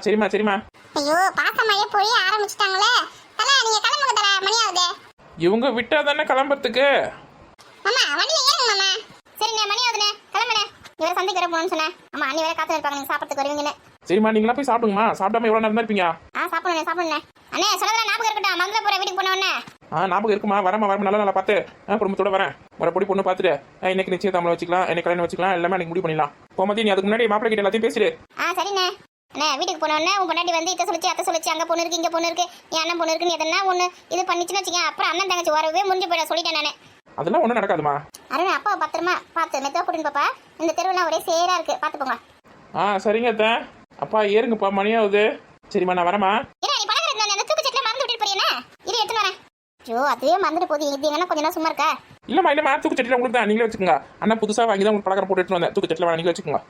சரிம்மா சரிம்மா. ஐயோ பாசமாயே போய் ஆரம்பிச்சிட்டாங்களே. தல நீங்க கிளம்புங்க தல, மணி ஆகுது. இவங்க விட்டா தானே கிளம்புறதுக்கு. மாமா வண்டியில ஏறுங்க மாமா. சரிண்ணே மணி ஆகுதுண்ணே, கிளம்புண்ணே. இவரை சந்தைக்கு வர போகணும்னு சொன்னேன். ஆமா அண்ணி வேற காத்து இருப்பாங்க, நீங்க சாப்பிட்றதுக்கு வருவீங்கன்னு. சரிம்மா நீங்களா போய் சாப்பிடுங்கம்மா. சாப்பிடாம எவ்வளோ நேரம் தான் இருப்பீங்க? சாப்பிடுண்ணே சாப்பிடுண்ணே. அண்ணே சொல்லலாம் ஞாபகம் இருக்கட்டும், மதுரை போற வீட்டுக்கு போனவொடனே. ஞாபகம் இருக்குமா? வரமா நல்லா நல்லா பார்த்து குடும்பத்தோட வரேன். வர பொடி பொண்ணு பார்த்துட்டு இன்னைக்கு நிச்சயதாமலை வச்சுக்கலாம், இன்னைக்கு கல்யாணம் வச்சுக்கலாம், எல்லாமே எனக்கு முடிவு பண்ணிடலாம். போமதி நீ அதுக்கு முன்னாடி மாப்பிள்ளை கிட்ட எல்லாத்தையும் பேசிடு. சரிண்ணே. அண்ணே வீட்டுக்கு போனவொடனே உன் பொண்டாட்டி வந்து இத்த சொல்லிச்சு அத்தை சொல்லிச்சு, அங்கே பொண்ணு இருக்கு இங்கே பொண்ணு இருக்கு, என் அண்ணன் பொண்ணு இருக்குன்னு எதனா ஒன்று இது பண்ணிச்சுன்னு வச்சுக்கேன். அப்புறம் அண்ணன் தங்கச்சி வரவே முடிஞ்சு போயிட சொல்லிட்டேன் நானே. அதெல்லாம் ஒன்றும் நடக்காதுமா. அருண் அப்பா பத்திரமா பார்த்து மெத்தவா கூட்டின்னு பாப்பா. இந்த தெருவெல்லாம் ஒரே சேரா இருக்கு, பார்த்து போங்க. சரிங்க அத்தை. அப்பா ஏறுங்கப்பா, மணி ஆகுது. சரிம்மா நான் வரேம்மா. ஏன்னா நீ பழகிறது அந்த தூக்கு சட்டில மறந்து விட்டுட்டு போறியேனே, இது எடுத்து வரேன். ஐயோ அதுவே மறந்துட்டு போகுது, இது எங்கன்னா கொஞ்ச நேரம் சும்மா இருக்கா? இல்லம்மா தூக்கு சட்டில உங்களுக்கு தான், நீங்களே வச்சுக்கோங்க. அண்ணா புதுசாக வாங்கி தான் உங்களுக்கு பழக்கம் போட்டு எடுத்து வந்தேன். தூக்கு சட்டில நீங்களே வச்சுக்கோங்க.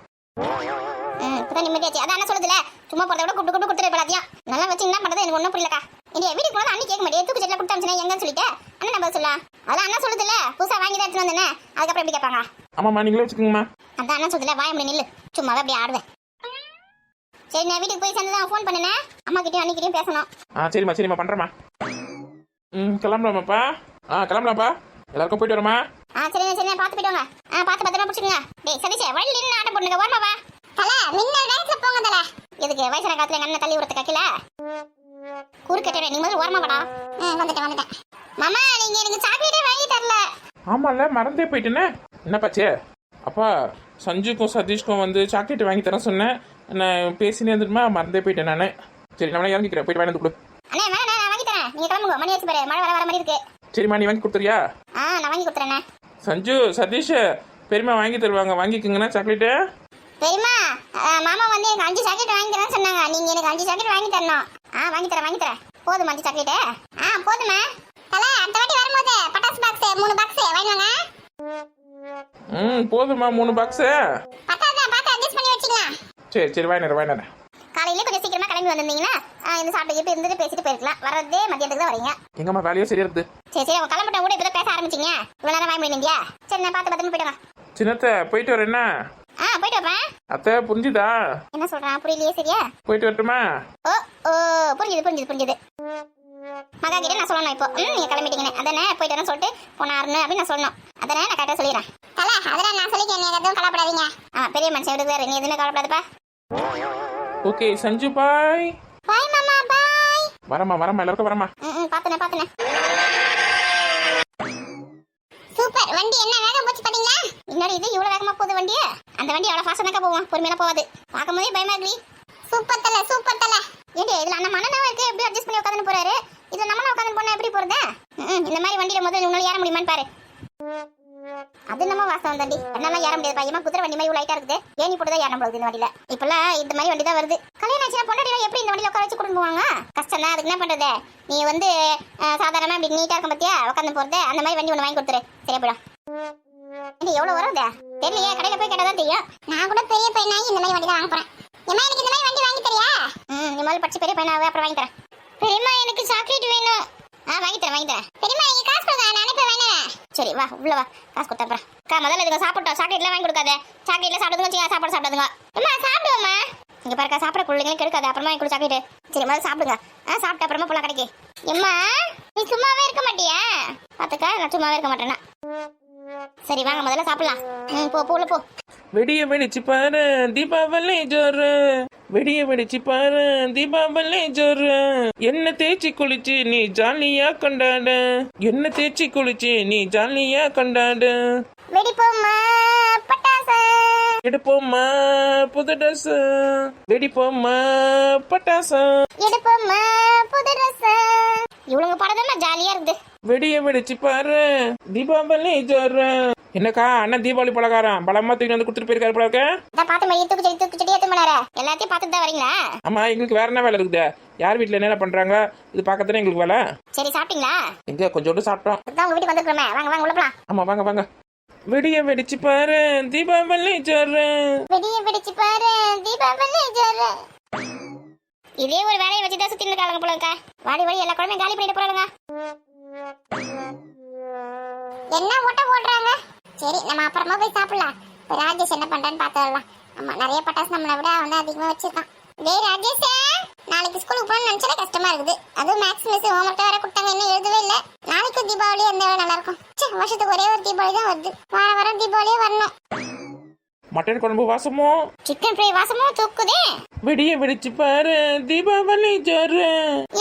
இப்பதான் நிம்மதியாச்சு. அதான் என்ன சொல்லுதுல, சும்மா போறத விட கூப்பிட்டு கொடுத்துட்டு எல்லாத்தையும் நல்லா வச்சு என்ன பண்றது எனக்கு ஒன்றும் புரியலக்கா. இந்தியா வீட்டுக்கு போனா அண்ணி கேட்க மாட்டேன், தூக்கு சட்டில கொடுத்தாச்சுன்னா எங்கன்னு சொல்லிட்டு அண்ணன் நம்ம சொல்லலாம். அதான் அண்ணா சொல்லுதுல புதுசா வாங்கி தான் எடுத்து வந்தேனே, அதுக்கப்புறம் எப்படி கேட்பாங்க? ஆமாம்மா நீங்களே வச்சுக்கோங்கம்மா. அதான் அண்ணா சொல்லுதுல வாய முடி நில்லு, சும்மாவே அப்படி ஆடுவேன். சரி நான் வீட்டுக்கு போய் சேர்ந்து தான் ஃபோன் பண்ணினேன், அம்மா கிட்டயும் அண்ணிக்கிட்டையும் பேசணும். சரிம்மா பண்றேம்மா. கிளம்பலாமாப்பா? கிளம்பலாம்ப்பா. எல்லாருக்கும் போயிட்டு வரமா? சரிண்ணே பார்த்து போயிட்டு வாங்க. பார்த்து பத்திரமா பிடிச்சிக்கோங்க. டேய் சதீஷ் வழி நின்று ஆட்டம் போடுங்க, ஓரமா வா. தல மின்னல் டைரக்ட்ல போங்க தல. எதுக்கு வயசான காலத்துல எங்க அண்ணன் தள்ளி விடுறதுக்கு கக்கில கூறு கட்டறே, நீ முதல்ல ஓரமா வாடா. வந்துட்டேன். மாமா நீங்க எனக்கு சாக்லேட்டே வாங்கி தரல. ஆமால மறந்தே போயிட்டேனே. என்னப்பாச்சே? அப்பா சஞ்சுக்கும் சதீஷ்க்கும் வந்து சாக்லேட் வாங்கி தரேன் சொன்னேன். நான் பேசினே இருந்துமா மறந்தே போயிட்டேன் நான். சரி நான் இறங்கிக்கிறேன், போயிட்டு வாங்கி கொடு. அண்ணே வேணா நான் வாங்கி தரேன், நீங்க கிளம்புங்க. மணி ஆச்சு பாரு, மழை வர மாதிரி இருக்கு. சரிம்மா நீ வாங்கி கொடுத்துறியா? நான் வாங்கி கொடுத்துறேன். சஞ்சு சதீஷ் பெரியமா வாங்கி தருவாங்க, வாங்கிக்கோங்கண்ணா சாக்லேட்டு. பெரியமா மாமா வந்து எனக்கு 5 சாக்லேட் வாங்கி தரேன்னு சொன்னாங்க, நீங்க எனக்கு 5 சாக்லேட் வாங்கி தரணும். வாங்கி தரேன். போதும் 5 சாக்லேட்? போதுமா? தல அடுத்த வாட்டி வரும்போது பட்டாசு பாக்ஸ் 3 பாக்ஸ் வாங்கிவாங்க. போதுமா 3 பாக்ஸ்? பட்டாசு பார்த்து அட்ஜஸ்ட் பண்ணி வச்சுக்கலாம். சரி வாங்கினேன். காலையில கொஞ்சம் சீக்கிரமா கிளம்பி வந்திருந்தீங்கன்னா இந்த சாப்பிட்டு இருந்துட்டு பேசிட்டு போயிருக்கலாம். வரதே மதியத்துக்கு தான் வரீங்க. எங்கம்மா வேலையோ சரியா இருக்குது. சரி அவங்க கிளம்பிட்ட கூட இப்பதான் பேச ஆரம்பிச்சிங்க, இவ்வளவு நேரம் வாங்கி போயிருந்தீங்க. சரி நான் பார்த்து பத்திரமா போயிட்டு வாங்க. சின்னத்தை போயிட்டு வரேன்னா? போயிட்டு வரேன். அத்தை புரிஞ்சுதா? என்ன சொல்றான் புரியலையே. சரியா போயிட்டு வரட்டுமா? புரிஞ்சுது. மகா கிட்ட நான் சொல்லணும் இப்போ, நீங்க கிளம்பிட்டீங்கன்னு அதானே போயிட்டு வரேன்னு சொல்லிட்டு போனாருன்னு அப்படின்னு நான் சொல்லணும். அதானே நான் கரெக்டாக சொல்லிடுறேன். தல அதெல்லாம் நான் சொல்லிக்கிறேன், நீங்க எதுவும் கவலைப்படாதீங்க. பெரிய மனுஷன் விடுவாரு, நீ எதுவுமே கவலைப்படாதப்பா. ஓகே சஞ்சு பாய். பாய் மாமா பாய். வரமா எல்லாருக்கும் வரமா. பாத்துனே. சூப்பர் வண்டி என்ன வேகம் போச்சு பாத்தீங்களா? இன்னொரு இது இவ்வளவு வேகமா போகுது வண்டி. அந்த வண்டி அவ்வளவு ஃபாஸ்டா தான் போகும், பொறுமையா போகாது. பார்க்கும்போதே பயமா இருக்கு. சூப்பர் தல. ஏடி இதுல அண்ணன் மனநவ இருக்கு, எப்படி அட்ஜஸ்ட் பண்ணி உட்கார்ந்து போறாரு. இதுல நம்மள உட்கார்ந்து போனா எப்படி போறது? இந்த மாதிரி வண்டியில முதல்ல உன்னால ஏற முடியுமான்னு பாரு. அது நம்ம வாசம் தாண்டி என்னால ஏற முடியாது. பையமா குதிரை வண்டி மாதிரி லைட்டா இருக்குது, ஏணி போட்டுதான் ஏற முடியாது இந்த வண்டியில. இப்பெல்லாம் இந்த மாதிரி வண்டி தான் வருது. கல்யாணம் ஆச்சுன்னா பொண்டாட்டிலாம் எப்படி இந்த வண்டியில உட்கார வச்சு கூட்டிட்டு போவாங்க? கஷ்டம் தான். அதுக்கு என்ன பண்றது, நீ வந்து சாதாரணமா இப்படி நீட்டா இருக்க பத்தியா உட்காந்து போறது, அந்த மாதிரி வண்டி ஒன்று வாங்கி கொடுத்துரு. சரியா போயிடும். எவ்வளவு வருது தெரியலையே, கடையில போய் கேட்டாதான் தெரியும். நான் கூட பெரிய பையனாகி இந்த மாதிரி வண்டி தான் வாங்க போறேன். ஏமா எனக்கு இந்த மாதிரி வண்டி வாங்கி தரியா? நீ முதல்ல படிச்சு பெரிய பையனாவே அப்புறம் வாங்கி தரேன். பெரியம்மா எனக்கு சாக்லேட் வேணும். வாங்கி தரேன். பெரியம்மா நீங்க காசு கொடுங்க, நானே போய் வாங்கினேன். சரி வா உள்ள வா, காசு கொடுத்தா அப்புறம் முதல்ல இதுங்க சாப்பிட்டோம். சாக்லேட்லாம் வாங்கி கொடுக்காத, சாக்லேட்ல சாப்பிடுங்க, சாப்பாடு சாப்பிடுங்க. அம்மா சாப்பிடுவோம்மா. இங்க பாருக்கா சாப்பிட பிள்ளைங்களும் கெடுக்காது, அப்புறமா வாங்கி கொடு சாக்லேட். சரி முதல்ல சாப்பிடுங்க, சாப்பிட்ட அப்புறமா போலாம் கடைக்கு. எம்மா நீ சும்மாவே இருக்க மாட்டியா? பாத்துக்கா நான் சும்மாவே இருக்க மாட்டேன்னா. சரி வாங்க முதல்ல சாப்பிடலாம். போ. வெடிய வெடிச்சு பாரு தீபாவளி ஜோரு, வெடிய வெடிச்சு பாரு தீபாவளி ஜோரு. என்ன தேய்ச்சி குளிச்சு நீ ஜாலியா கொண்டாடு, என்ன தேய்ச்சி குளிச்சு நீ ஜாலியா கொண்டாடு. வெடிப்போம்மா பட்டாசு, எடுப்போம்மா புது ட்ரெஸ், வெடிப்போம்மா பட்டாசு, எடுப்போம்மா புது ட்ரெஸ். இவளுங்க படதான் ஜாலியா இருக்குது. வெடிய வெடிச்சு பாரு தீபாவளி ஜோரு. என்னக்கா அண்ணன் தீபாவளி பலகாரம் பலமா தூக்கி வந்து கொடுத்துட்டு போயிருக்காரு போல இருக்க. தூக்கு செடி ஏத்து பண்ணாரு, எல்லாத்தையும் பார்த்துட்டு தான் வரீங்களா? ஆமா எங்களுக்கு வேற என்ன வேலை இருக்குது? யார் வீட்டுல என்ன பண்றாங்க இது பார்க்கத்தானே எங்களுக்கு வேலை. சரி சாப்பிட்டீங்களா? எங்க கொஞ்சோண்டு சாப்பிட்டோம். உங்க வீட்டுக்கு வந்துருக்கோமே, வாங்க உள்ள போலாம். ஆமா வாங்க. வெடிய வெடிச்சு பாரு தீபாவளி ஜோரு, வெடிய வெடிச்சு பாரு தீபாவளி ஜோரு. இதே ஒரு வேலையை வச்சுதான் சுத்தி இருக்காங்க போல இருக்கா. வாடி எல்லா குழம்பையும் காலி பண்ணிட்டு போறாங்க. என்ன ஓட்ட போடுறாங்க? சரி நம்ம அப்புறமா போய் சாப்பிடலாம். ராஜேஷ் என்ன பண்றான்னு பார்த்துடலாம். ஆமா நிறைய பட்டாசு நம்மளை விட அவன் அதிகமா வச்சிருக்கான். டேய் ராஜேஷ், நாளைக்கு ஸ்கூலுக்கு போகணும்னு நினைச்சா கஷ்டமா இருக்குது. அதுவும் மேக்ஸ் மிஸ் ஹோம்ஒர்க் வேற கொடுத்தாங்க, இன்னும் எழுதவே இல்லை. நாளைக்கு தீபாவளி எந்த நல்லா இருக்கும். வருஷத்துக்கு ஒரே ஒரு தீபாவளி தான் வருது. வாரம் தீபாவளியே வரணும். மட்டன் குழம்பு வாசமோ சிக்கன் ஃப்ரை வாசமோ தூக்குதே. வெடிய வெடிச்சு பாரு தீபாவளி ஜோறு.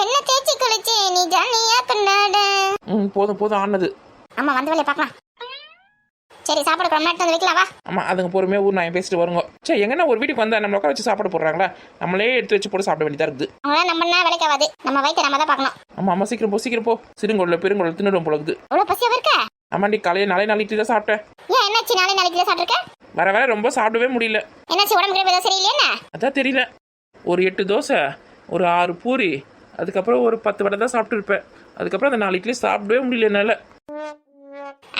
என்ன தேய்ச்சி குளிச்சு நீ ஜாலியா கொண்டாடு. போதும் போதும் ஆனது. அம்மா வந்த வேலையை பார்க்கலாம். சரி சாப்பாடு ரொம்ப நேரத்தில் வந்து வைக்கலாம் வா. ஆமா அதுங்க பொறுமையா ஊர் நான் பேசிட்டு வருங்க. சரி எங்கன்னா ஒரு வீட்டுக்கு வந்தா நம்ம உட்கார வச்சு சாப்பாடு போடுறாங்களா, நம்மளே எடுத்து வச்சு போட்டு சாப்பிட வேண்டியதா இருக்குது. அவங்கள நம்ம வேலைக்காவது, நம்ம வயிற்று நம்ம தான் பார்க்கணும். ஆமா அம்மா சீக்கிரம் போ சீக்கிரம் போ. சிறுங்கொள்ள பெருங்கொள்ள தின்னுடும் போலகுது. அவ்வளோ பசியாக இருக்க? ஆமாண்டி காலையில் நாளைக்கு தான் சாப்பிட்டேன். ஏன் என்னாச்சு? நாளைக்கு தான் சாப்பிட்ருக்க? வர வர ரொம்ப சாப்பிடவே முடியல. என்னாச்சு? உடம்பு ஏதோ சரியில்லையா? அதான் தெரியல. ஒரு 8 தோசை, ஒரு 6 பூரி, அதுக்கப்புறம் ஒரு 10 வடை தான் சாப்பிட்டு இருப்பேன். அதுக்கப்புறம் அந்த 4 இட்லி சாப்பிடவே முடியல என்னால.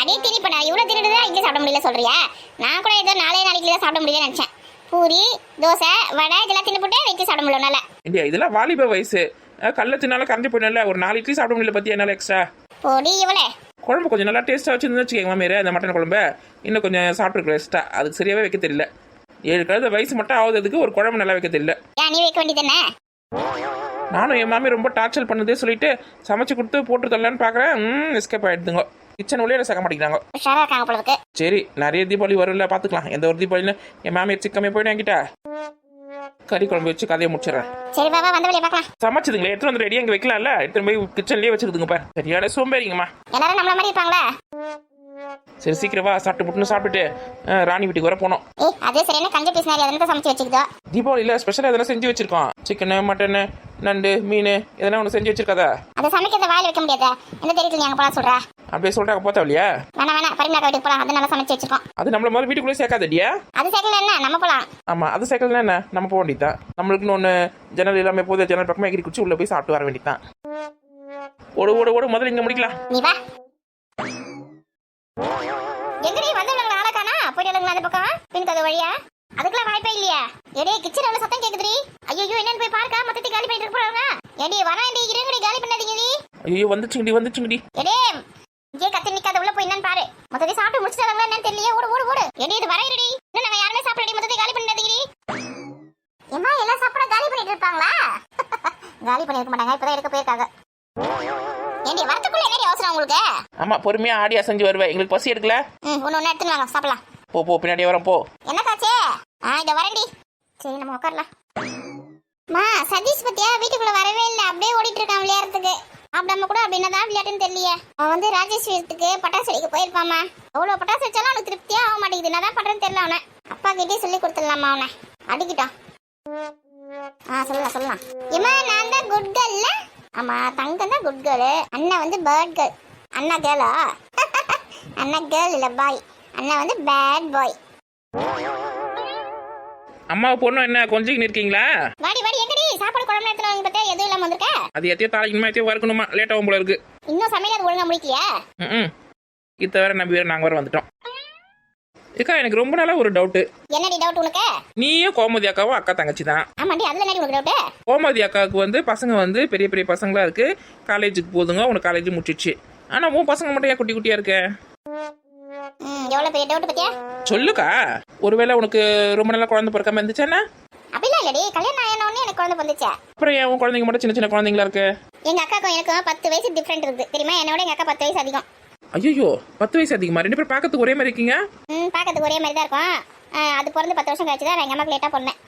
அடே திணிப்படா, இவ்வளோ தின்னுட்டு இட்லி சாப்பிட முடியல சொல்றியா? நான் கூட ஏதோ 4 இட்லி தான் சாப்பிட முடியலன்னு நினச்சேன். பூரி தோசை வடை இதெல்லாம் தின்னு போட்டு இட்லி சாப்பிட முடியல. இல்லையா இதெல்லாம் வாலிப வயசு. கல்ல தின்னால கரைஞ்சி போயிடல. ஒரு 4 இட்லி சாப்பிட முடியல பத்தி என்னால எக்ஸ்ட்ரா. பொடி இவ்வளோ குழம்பு கொஞ்சம் நல்லா டேஸ்ட்டாக வச்சுருந்து வச்சுக்கோங்க மாமியார். அந்த மட்டன் குழம்பு இன்னும் கொஞ்சம் சாப்பிட்ருக்கோம் எக்ஸ்ட்ரா. அதுக்கு சரியாகவே வைக்க தெரியல. 7 கழுத வயசு மட்டும் ஆகுதுக்கு ஒரு குழம்பு நல்லா வைக்க தெரியல. நீ வைக்க வேண்டியதானே? நானும் என் மாமி ரொம்ப டார்ச்சர் பண்ணதே சொல்லிட்டு சமைச்சு கொடுத்து போட்டு தரலான்னு பார்க்குறேன். எஸ்கேப் ஆகிடுதுங்க. கிச்சன் உள்ளே சேர்க்க மாட்டேங்கிறாங்க. சரி நிறைய தீபாவளி வரும்ல பார்த்துக்கலாம். எந்த ஒரு தீபாவளின்னு என் மாமியார் சிக்கமே போயிட்டு என்கிட்ட கறி குழம்பு வச்சு கதையை முடிச்சிடறேன். சரி பாபா வந்த வெளியே பார்க்கலாம். சமைச்சதுங்களே எடுத்து வந்து ரெடியாக இங்கே வைக்கலாம்ல. எடுத்து போய் கிச்சன்லேயே வச்சுருதுங்கப்பா. சரியான சோம்பேறிங்கம்மா. எல்லாரும் நம்மள மாதிரி இருப்பாங்களா? சரி சீக்கிரம் வா. சாப்பிட்டு புட்டுன்னு சாப்பிட்டுட்டு ராணி வீட்டுக்கு வர போனோம். அதே சரியான கஞ்ச பீஸ்னாரி அதெல்லாம் சமைச்சு வச்சுக்கிதோ. தீபாவளியில் ஸ்பெஷலாக எதனா செஞ்சு வச்சிருக்கோம். சிக்கனு மட்டனு நண்டு மீன் எதனா ஒன்று செஞ்சு வச்சிருக்காதா? அதை சமைக்கிறத வாயில் வைக்க முடியாது. என்ன தெரியல நீங்க போலாம் சொல்றா. அப்படியே சொல்லிட்டாங்க போத்தா இல்லையா? வேணா பரிமளா வீட்டுக்கு போலாம். அது நல்லா சமைச்சு வச்சிருக்கோம். அது நம்மள மாதிரி வீட்டுக்குள்ளே சேர்க்காதடியா? அது சேர்க்கல என்ன நம்ம போலாம். ஆமா அது சேர்க்கல என்ன நம்ம போக வேண்டியதான். நம்மளுக்குன்னு ஒன்று ஜன்னல் எல்லாமே போது. ஜன்னல் பக்கமாக எகிரி குச்சி உள்ள போய் சாப்பிட்டு வர வேண்டியதான். ஓடு ஓடு ஓடு முதல்ல இங்கே முடிக்கலாம். நீ வா. எங்கடி வந்தவங்க ஆளக்கானா போயிடலங்களா அந்த பக்கம் பின்கது வழியா? அதுக்கெல்லாம் வாய்ப்பே இல்லையா? எடே கிச்சன் எவ்வளவு சத்தம் கேக்குதுடி. ஐயோ என்னன்னு போய் பாருக்கா. மொத்தத்தை காலி பண்ணிட்டு போறாங்க. எடி வராண்டி இருங்கடி காலி பண்ணாதீங்கடி. ஐயோ வந்துச்சுங்கடி. எடே இங்கே கத்தி நிக்காத உள்ள போய் என்னன்னு பாரு. மொத்தத்தை சாப்பிட்டு முடிச்சிட்டாங்களா என்னன்னு தெரியல. ஓடு ஓடு ஓடு. எடி இது வரையடி. இன்னும் நாங்க யாருமே சாப்பிடடி. மொத்தத்தை காலி பண்ணாதீங்கடி. ஏமா எல்லாம் சாப்பிட காலி பண்ணிட்டு இருப்பாங்களா? காலி பண்ணிருக்க மாட்டாங்க. இப்பதான் எடுக்க போயிருக்காங்க. ஏண்டி வரதுக்குள்ள என்னடி அவசரம் உங்களுக்கு? ஆமா பொறுமையா ஆடி அசைஞ்சு வருவேன். எங்களுக்கு பசி எடுக்கல. ஒன்னு எடுத்துன்னு வாங்க சாப்பிடலாம். போ பின்னாடி வரேன் போ. என்ன காச்சே? இத வரேன்டி. சரி நம்ம உட்காரலாம். மா சதீஷ் பத்தியா வீட்டுக்குள்ள வரவே இல்லை. அப்படியே ஓடிட்டு இருக்கான் விளையாடுறதுக்கு. சாப்பிடாம கூட அப்படி என்னதான் விளையாட்டுன்னு தெரியலையே. அவன் வந்து ராஜேஷ் வீட்டுக்கு பட்டாசு வெடிக்க போயிருப்பாமா. அவ்வளவு பட்டாசு வச்சாலும் அவனுக்கு திருப்தியா ஆக மாட்டேங்குது. என்னதான் பண்றேன்னு தெரியல. அவனை அப்பா கிட்டே சொல்லி கொடுத்துடலாமா? அவனை அடிக்கிட்டான். சொல்லலாம். ஏமா நான் தான் குட் கேர்ள்ல. ஆமா தங்கம் தான் குட் கேர்ள். அண்ணா வந்து பேட் கேர்ள். அண்ணா கேர்ளா? அண்ணா கேர்ள் இல்ல பாய். அண்ணா வந்து பேட் பாய். அம்மா பொண்ணு என்ன கொஞ்சம் இருக்கீங்களா? வாடி எங்கடி சாப்பாடு குழம்பு எடுத்துட்டு வந்து பார்த்தா எதுவும் இல்லாம வந்திருக்க. அது எத்தையோ தாளிக்கணுமா எத்தையோ வறுக்கணுமா லேட் ஆகும் போல இருக்கு. இன்னும் சமையல் அது ஒழுங்கா முடிக்கலையா? இத்த வேற நம்பி வேற நாங்க வர வந்துட்டோம். ஏக்கா எனக்கு ரொம்ப நாளா ஒரு டவுட். என்னடி டவுட் உனக்கு? நீயும் கோமதி அக்காவும் அக்கா தங்கச்சி தான். ஆமாடி அதுல என்னடி உனக்கு டவுட்? கோமதி அக்காவுக்கு வந்து பசங்க வந்து பெரிய பெரிய பசங்களா இருக்கு. காலேஜுக்கு போதுங்க. உனக்கு காலேஜ் முடிச்சிடுச்சு. ஆனா உன் பசங்க மட்டும் ஏன் குட்டி குட்டியா இருக்க? எவ்வளவு பெரிய டவுட் பத்தியா? சொல்லுக்கா. ஒருவேளை உனக்கு ரொம்ப நாளா குழந்தை பிறக்காம இருந்துச்சானா? அப்படிலாம் இல்லடி. கல்யாணம் ஆனோடனே எனக்கு குழந்தை வந்துச்சு. அப்புறம் ஏன் உன் குழந்தைங்க மட்டும் சின்ன சின்ன குழந்தைங்களா இருக்கு? எங்க அக்காக்கும் எனக்கு 10 வயசு டிஃபரெண்ட் இருக்கு தெரியுமா? என்னோட எங்க அக்கா 10 வயசு அதிகம். ஐயோ 10 வயசு அதிகமா? 2 பேரும் பார்க்கறதுக்கு ஒரே மாதிரி இருக்கீங்க. பார்க்கறதுக்கு ஒரே மாதிரி தான் இருக்கும். அது பிறந்து 10 வருஷம் கழிச்சு தான் எங்க அம்மாக்கு லேட்டா பொண்ணேன்.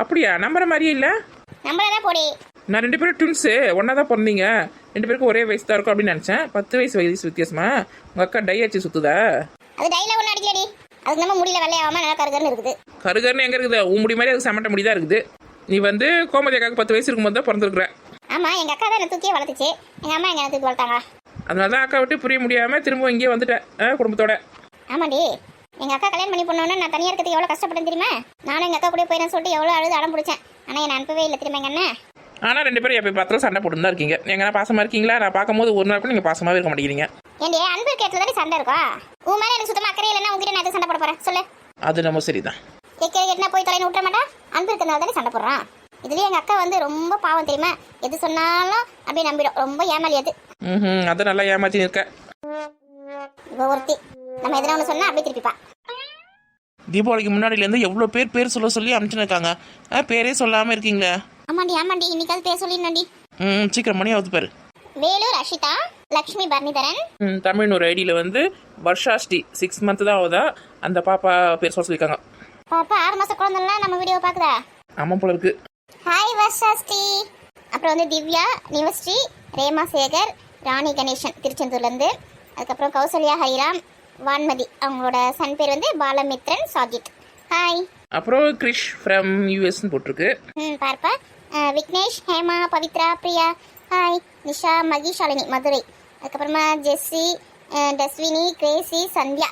அப்படியா? நம்புற மாதிரியே இல்ல. நம்பறதா போடி. நான் 2 பேரும் ட்வின்ஸ் ஒன்னா தான் பிறந்தீங்க. 2 பேருக்கும் ஒரே வயசு தான் இருக்கும் அப்படின்னு நினைச்சேன். 10 வயசு வித்தியாசமா? உங்க அக்கா டை அடிச்சு சுத்துதா? அது டைல ஒண்ணு அடிக்கலடி. அதுக்கு நம்ம முடியல வெள்ளையாம நல்லா கருகருன்னு இருக்குது. கருகருன்னு எங்க இருக்குது? உன் முடி மாதிரி அது சமட்ட முடிதான் இருக்குது. நீ வந்து கோமதி அக்காவுக்கு 10 வயசு இருக்கும்போது தான் பிறந்திருக்கிற. ஆமா எங்க அக்கா தான் என்ன தூக்கியே வளர்த்துச்சு. எங்க அம்மா எங்க தூக்கி வளர்த்தாங்க. அதனாலதான் அக்கா விட்டு புரிய முடியாம திரும்ப இங்கே வந்துட்டேன் குடும்பத்தோட. ஆமாடி எங்க அக்கா கல்யாணம் பண்ணி போனோன்னா நான் தனியா இருக்கிறதுக்கு எவ்வளவு கஷ்டப்பட்டேன் தெரியுமா? நானும் எங்க அக்கா கூட போயிடன்னு சொல்லிட்டு எவ்வளவு அழுது அடம் பிடிச்சேன். ஆனா என்ன அனுப்பவே இல்லை தெரியுமா எங்க அண்ணன். ஆனா 2 பேரும் எப்போ பார்த்தாலும் சண்டை போட்டு தான் இருக்கீங்க. எங்கன்னா பாசமா இருக்கீங்களா? நான் பார்க்கும்போது ஒரு நாள் கூட நீங்க பாசமாவே இருக்க மாட்டேங்கிறீங்க. ஏண்டி அன்பு கேட்டதுல தானே சண்டை இருக்கும். உன் மேல எனக்கு சுத்தமா அக்கறை இல்லைன்னா உங்ககிட்ட நான் எதுக்கு சண்டை போட போறேன் சொல்லு? அது நம்ம சரிதான். கேட்க போய் தலைன்னு விட்டுற மாட்டா. அன்பு இருக்கிறதுனால தானே சண்டை போடுறான். இதுலயே எங்க அக்கா வந்து ரொம்ப பாவம் தெரியுமா? எது சொன்னாலும் அப்படியே நம்பிடும். ரொம்ப ஏமாளி அது. அதை நல்லா ஏமாத்தி இருக்க. ஒருத்தி நம்ம எதனா ஒன்று சொன்னா அப்படியே திருப்பிப்பா. தீபாவளிக்கு முன்னாடியிலேருந்து எவ்வளோ பேர் சொல்ல சொல்லி அனுப்பிச்சுன்னு இருக்காங்க. பேரே சொல்லாமல் இருக்கீங்களே. ஆமாண்டி இன்னைக்காவது பேர் சொல்லிடணும்டி. சீக்கிரம் மணி ஆகுது பாரு. வேலூர் அஷிதா, லக்ஷ்மி பரணிதரன். தமிழ்னு ஒரு ஐடியில் வந்து வர்ஷாஸ்ரீ 6 மந்த் தான் ஆகுதா. அந்த பாப்பா பேர் சொல்ல சொல்லியிருக்காங்க. பாப்பா 6 மாச குழந்தைலாம் நம்ம வீடியோ பாக்குதா? ஆமாம் போல இருக்கு. ஹாய் வர்ஷாஸ்ரீ. அப்புறம் வந்து திவ்யா, நிவஸ்ரீ, ரேமா சேகர், ராணி கணேசன் திருச்செந்தூர்லேருந்து. அதுக்கப்புறம் கௌசல்யா ஹைராம், வான்மதி, அவங்களோட சன் பேர் வந்து பாலமித்ரன் சாகித். ஹாய். அப்புறம் கிரிஷ் ஃப்ரம் யூஎஸ்ன்னு போட்டிருக்கு. பார்ப்பா. விக்னேஷ், ஹேமா, பவித்ரா, பிரியா. ஹாய். நிஷா, மகிஷாலினி, மதுரை. அதுக்கப்புறமா ஜெஸ்ஸி, டஸ்வினி, கிரேசி, சந்தியா,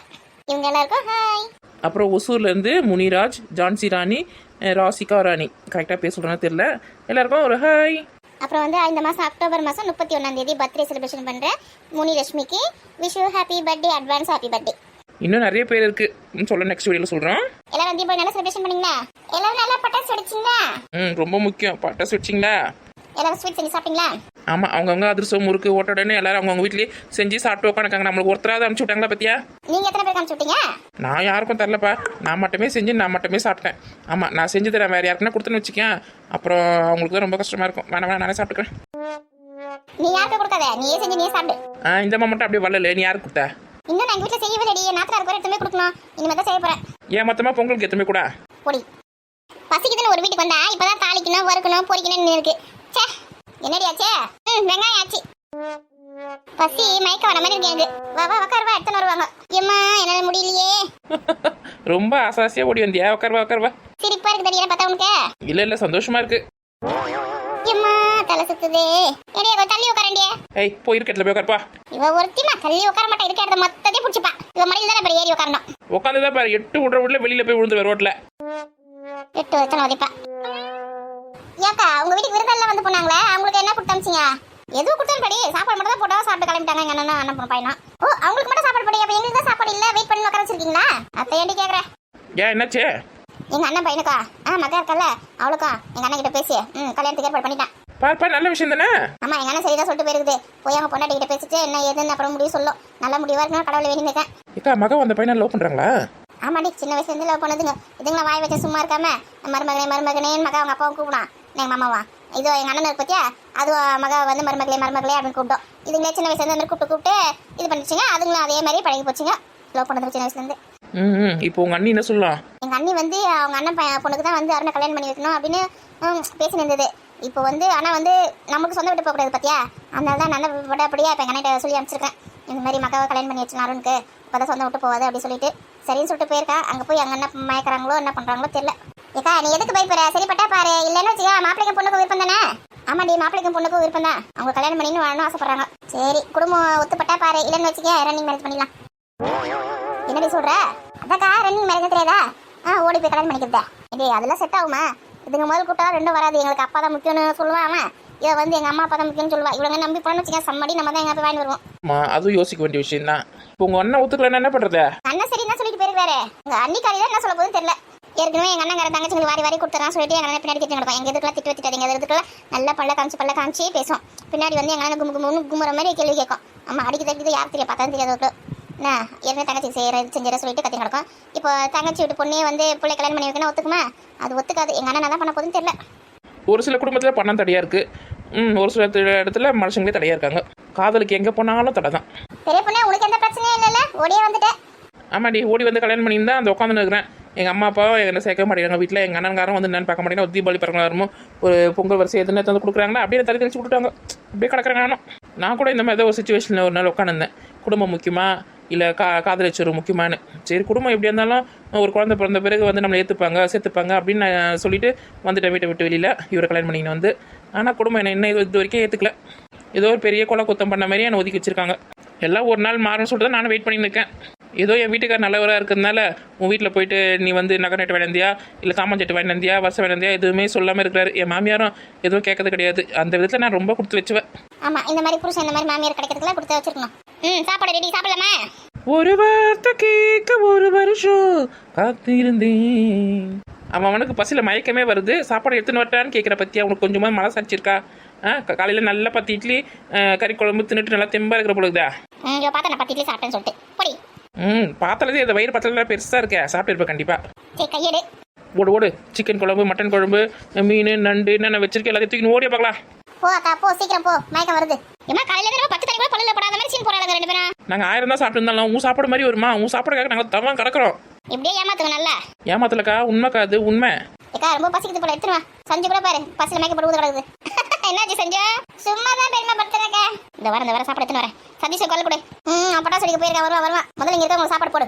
இவங்க எல்லாருக்கும் ஹாய். அப்புறம் ஒசூர்லேருந்து முனிராஜ், ஜான்சி ராணி, ராசிகா ராணி, கரெக்டாக பேர் சொல்கிறேன்னு தெரியல. எல்லாருக்கும் ஒரு ஹாய். அப்புறம் வந்து இந்த மாதம் அக்டோபர் மாதம் 31 பர்த்டே செலிப்ரேஷன் பண்ணுறேன் முனிலட்சுமிக்கு. Wish you happy birthday, advance happy birthday. இன்னும் நிறைய பேர் இருக்கு சொல்ல, நெக்ஸ்ட் வீடியோவில் சொல்கிறோம். எல்லாரும் தீபாவளி நல்லா செலிப்ரேஷன் பண்ணீங்களா? எல்லாரும் நல்லா பட்டாசு வெடிச்சிங்களா? ரொம்ப முக்கியம், பட்டாசு வெடிச்சிங்களா? எல்லாரும் ஸ்வீட் செஞ்சு சாப்பிட்டீங்களா? ஆமாம், அவங்கவுங்க அதிரசம் முறுக்கு ஓட்டோடனே எல்லாரும் அவங்கவுங்க வீட்லேயே செஞ்சு சாப்பிட்டு உட்காந்துக்காங்க. நம்மளுக்கு ஒருத்தராவது அனுப்பிச்சு விட்டாங்களா பத்தியா? நீங்கள் எத்தனை பேருக்கு அனுப்பிச்சு விட்டீங்க? நான் யாருக்கும் தரலப்பா. நான் மட்டுமே செஞ்சு நான் மட்டுமே சாப்பிட்டேன். ஆமாம், நான் செஞ்சு தரேன். வேறு யாருக்குன்னா கொடுத்துன்னு வச்சுக்கேன். அப்புறம் அவங்களுக்கு தான் ரொம்ப கஷ்டமாக இருக்கும். வேணாம் நானே சாப்பிட்டுக்கிறேன். நீ யாருக்கு கொடுக்காத, நீயே செஞ்சு நீயே சாப்பிடு. இந்த அம்மா மட்டும் அப்படியே வரல. நீ யாருக்கு கொடுத்த? இன்னும் நான் எங்கள் வீட்டில் செய்யவே ரெடி. நாத்தனார் கூட எடுத்துமே கொடுக்கணும். இனிமேல் தான் செய்ய போகிறேன். ஏன் மொத்தமாக பொங்கலுக்கு எத்தனை கூட பொடி பசிக்குதுன்னு ஒரு வீட்டுக்கு வந்தா இப்பதான் தாளிக்கணும், வறுக்கணும், பொரிக்கணும்னு இருக்கு. சே, என்னடி ஆச்சே? வெங்காயம் ஆச்சு. பசி மயக்க வர மாதிரி இருக்கு எனக்கு. வா வா உட்காருவா, எடுத்துன்னு வருவாங்க. ஏம்மா என்னால முடியலையே. ரொம்ப ஆசாசியாக ஓடி வந்தியா? உட்காருவா. சிரிப்பா இருக்கு தடியான பார்த்தா உனக்கு? இல்லை சந்தோஷமா இருக்கு. ஏம்மா தலை சுத்துதே. எடியா கொஞ்சம் தள்ளி உட்காரண்டியே. ஏய் போய் இருக்க இடத்துல போய் உட்காருப்பா. இவ ஒருத்திமா தள்ளி உட்கார மாட்டா, இருக்க இடத்த மொத்தத்தையும் பிடிச்சிப்பா. இவ மடியில் தானே பெரிய ஏறி உட்காரணும். உட்காந்துதான் பாரு, 8 விடுற வீட்டில் வெளியில போய் விழுந்து ரோட்ல 8 வருஷம் உதைப்பா. ஏக்கா உங்க வீட்டுக்கு விருந்தெல்லாம் வந்து போனாங்களே, அவங்களுக்கு என்ன கொடுத்து அமிச்சிங்க? எதுவும் கொடுத்தாலும் படி, சாப்பாடு மட்டும் தான் போட்டா சாப்பிட்டு கிளம்பிட்டாங்க. எங்க அண்ணன் அண்ணன் பொண்ணு பையனா. ஓ, அவங்களுக்கு மட்டும் சாப்பாடு படி. அப்ப எங்களுக்கு தான் சாப்பாடு இல்ல, வெயிட் பண்ணி உட்கார வச்சிருக்கீங்களா? அத்தை ஏண்டி கேக்குறேன். ஏன் என்னாச்சு? எங்க அண்ணன் பையனுக்கா மகா இருக்கல, அவளுக்கா எங்க அண்ணன் கிட்ட பேசி கல்யாணத்துக்கு ஏற்பாடு பண்ணிட்டான். பாப்பா நல்ல விஷயம் தானே. ஆமா, எங்க அண்ணன் சரிதான் சொல்லிட்டு போயிருக்குது. போய் அவங்க பொண்டாட்டி கிட்ட பேசிட்டு என்ன ஏதுன்னு அப்புறம் முடிவு சொல்லும். நல்ல முடிவா இருக்கணும், கடவுளை வேண்டி இருக்கேன். ஏக்கா மகா அந்த பையனை லவ் பண்றாங்களா? ஆமாடி, சின்ன வயசுல இருந்து லவ் பண்ணதுங்க. இதுங்களா வாய் வச்சு சும்மா இருக்காம மருமகனே மகா அவங்க அப்பாவும் கூப்பிடான். எங்க மாமாவா இதோ எங்க அண்ணன் இருக்கு பத்தியா, அது மகா வந்து மருமகளே அப்படின்னு கூப்பிட்டோம். இதுங்களே சின்ன வயசுல இருந்து கூப்பிட்டு இது பண்ணிச்சுங்க. அதுங்களும் அதே மாதிரி பழகி போச்சுங்க. லவ் பண்ணது சின்ன வயசுல இருந்து. இப்போ உங்க அண்ணி என்ன சொல்லலாம்? எங்க அண்ணி வந்து அவங்க அண்ணன் பொண்ணுக்கு தான் வந்து அருணை கல்யாணம் பண்ணி வைக்கணும் அப்படின்னு பேசி நின்றது. இப்போ வந்து ஆனால் வந்து நமக்கு சொந்த விட்டு போகக்கூடாது பார்த்தியா, அதனால தான் நான் விடப்படியா இப்போ எங்கள் அண்ணன் சொல்லி அனுப்பிச்சிருக்கேன். இந்த மாதிரி மக்காவை கல்யாணம் பண்ணி வச்சுனா அருணுக்கு இப்போ தான் சொந்த விட்டு போகாது அப்படி சொல்லிட்டு சரின்னு சொல்லிட்டு போயிருக்கா. அங்கே போய் அங்கே என்ன மயக்கிறாங்களோ என்ன பண்ணுறாங்களோ தெரியல. ஏக்கா நீ எதுக்கு பயப்படுற? சரிப்பட்டா பாரு, இல்லைன்னு வச்சுக்கா மாப்பிள்ளைக்கும் பொண்ணுக்கும் விருப்பம் தானே. ஆமாடி, மாப்பிள்ளைக்கும் பொண்ணுக்கும் விருப்பம் தான். அவங்க கல்யாணம் பண்ணின்னு வாழணும் ஆசைப்படுறாங்க. சரி, குடும்பம் ஒத்துப்பட்டா பாரு, இல்லைன்னு வச்சுக்க ரன்னிங் மேரேஜ் பண்ணிடலாம். என்னடி சொல்ற? அதாக்கா ரன்னிங் மேரேஜ் தெரியாதா? ஓடி போய் கல்யாணம் பண்ணிக்கிறதா? இது அதெல்லாம் செட் ஆகுமா? இதுங்க முதல் கூட்டம் ரெண்டும் வராது. எங்களுக்கு அப்பா தான் முக்கியம்னு சொல்லுவான் அவன். இதை வந்து எங்கள் அம்மா அப்பா தான் முக்கியம்னு சொல்லுவா. இவங்க நம்பி போனோம்னு வச்சுக்கேன் சம்மடி நம்ம தான் எங்கே போய் வாங்கி வருவோம். அதுவும் யோசிக்க வேண்டிய விஷயம் தான். இப்போ உங்கள் அண்ணன் ஒத்துக்கலன்னா என்ன பண்ணுறது? அண்ணன் சரி தான் சொல்லிட்டு போயிருக்காரு. உங்கள் அன்னிக்காரி தான் என்ன சொல்ல போதுன்னு தெரியல. ஏற்கனவே எங்கள் அண்ணன் தங்கச்சிங்களுக்கு வாரி கொடுத்துறான்னு சொல்லிட்டு எங்கள் அண்ணன் பின்னாடி கேட்டு நடப்போம். எங்கள் இதுக்கெல்லாம் திட்டு வச்சுட்டாதீங்க, எங்கள் இதுக்கெல்லாம் நல்லா பல்ல காமிச்சு பேசும். பின்னாடி வந்து எங்கள் அண்ணன் கும்புற மாதிரி கேள்வி கேட்கும். அம்மா அடிக்கிறது யார் தெரியும், பார்த்தா தெரியாது. என்ன ஏற்கனவே தங்கச்சி செஞ்சிட சொல்லிட்டு கத்தி நடக்கும். இப்போ தங்கச்சி விட்டு பொண்ணே வந்து பிள்ளை கல்யாணம் பண்ணி வைக்கணும் ஒத்துக்குமா? அது ஒத்துக்காது. எங்கள் அண்ணன் தான் பண்ண போதுன்னு தெரியல. ஒரு சில குடும்பத்தில் பணம் தடையாக இருக்குது, ஒரு சில இடத்துல மனுஷங்களே தடையாக இருக்காங்க. காதலுக்கு எங்கே போனாலும் தடை தான். பெரிய பொண்ணே உனக்கு எந்த பிரச்சனையும் இல்லைல்ல, ஓடியே வந்துட்டேன். ஆமாடி, ஓடி வந்து கல்யாணம் பண்ணியிருந்தா அந்த உட்காந்து இருக்கிறேன். எங்கள் அம்மா அப்பா என்ன சேர்க்க மாட்டேங்கிறாங்க வீட்டில். எங்கள் அண்ணன்காரம் வந்து என்னன்னு பார்க்க மாட்டேங்கன்னா ஒரு தீபாவளி பிறகு ஒரு பொங்கல் வரிசை எதுன்னு வந்து கொடுக்குறாங்களா அப்படியே தள்ளி தெளிச்சு விட்டுட்டாங்க. அப்படியே கிடக்குறாங்க. நான் கூட இந்த மாதிரி ஒரு சுச்சுவேஷனில் ஒரு நாள் உட்காந்துருந்தேன். குடும்பம் முக்கியமா இல்லை காதலிச்சரு முக்கியமானு. சரி, குடும்பம் எப்படி இருந்தாலும் ஒரு குழந்தை பிறந்த பிறகு வந்து நம்மளை ஏற்றுப்பாங்க சேர்த்துப்பாங்க அப்படின்னு நான் சொல்லிட்டு வந்துட்டேன் வீட்டை விட்டு வெளியில். இவரை கல்யாணம் பண்ணின்னு வந்து ஆனால் குடும்பம் என்ன இது வரைக்கும் ஏற்றுக்கல. ஏதோ ஒரு பெரிய கொலை குத்தம் பண்ண மாதிரி என்னை ஒதுக்கி வச்சுருக்காங்க. எல்லாம் ஒரு நாள் மாறும்னு சொல்லிட்டு தான் நானும் வெயிட் பண்ணிட்டு இருக்கேன். ஏதோ என் வீட்டுக்கார் நல்லவராக இருக்கிறதுனால உன் வீட்டில் போயிட்டு நீ வந்து நகை நட்டு வேணந்தியா இல்லை சாமான் வேணந்தியா வருஷம் வேணந்தியா எதுவுமே சொல்லாமல் இருக்கிறாரு. என் மாமியாரும் எதுவும் கேட்கறது கிடையாது. அந்த விதத்தில் நான் ரொம்ப கொடுத்து வச்சுவேன். ஆமாம், இந்த மாதிரி புருஷன் இந்த மாதிரி மாமியார் கிடைக்கிறதுக்குலாம் கொடுத்து வச்சிருக்கணும். சாப்பாடு ரெடி, சாப்பிடலாமா? ஒரு வார்த்தை கேட்க ஒரு வருஷம் காத்திருந்தேன். அவனுக்கு பசியில் மயக்கமே வருது. சாப்பாடு எடுத்துன்னு வரட்டான்னு கேட்குற பற்றி அவனுக்கு கொஞ்சமாக மனசாச்சிருக்கா? காலையில் நல்லா 10 இட்லி கறி குழம்பு தின்னுட்டு நல்லா தெம்பா இருக்கிற பொழுதுதா. பார்த்தா நான் 10 இட்லி சாப்பிட்டேன்னு சொல்லிட்டு போடி. பார்த்தாலே இந்த வயிறு பத்தல பெருசா இருக்கே, சாப்பிட்டு இருப்பேன் கண்டிப்பா. சரி கையெடு. ஓடு ஓடு, சிக்கன் குழம்பு, மட்டன் குழம்பு, மீன், நண்டு என்னென்ன வச்சிருக்கேன் எல்லாத்தையும் தூக்கி ஓடிய பார்க்கலாம். போ அக்கா போ, சீக்கிரம் போ, மயக்கம் வருது. ஏமா காலையில இருந்து 10 தண்ணி கூட பல்லுல போடாத மாதிரி சீன் போறாங்க ரெண்டு பேரும். நாங்க 1000 தான் சாப்பிட்டு இருந்தாலும் உன் சாப்பாடு மாதிரி வருமா? உன் சாப்பாடுக்காக நாங்க தவா கிடக்குறோம். இப்படியே ஏமாத்துங்க நல்லா. ஏமாத்தலக்கா, உண்மைக்கா, அது உண்மை. ஏக்கா ரொம்ப பசிக்குது போல, எடுத்துட்டு வா. சஞ்சு கூட பாரு பசில மயக்க போட்டு கிடக்குது. என்னாச்சு சஞ்சு? சும்மா தான் பெருமை படுத்துறேங்க. இந்த வாரம் சாப்பாடு எடுத்துன்னு வரேன். சதீஷ் கால் கொடு. அப்படா சொல்லிக்க போயிருக்கா, வருவா. முதல்ல இங்க இருக்க உங்களுக்கு சாப்பாடு போடு.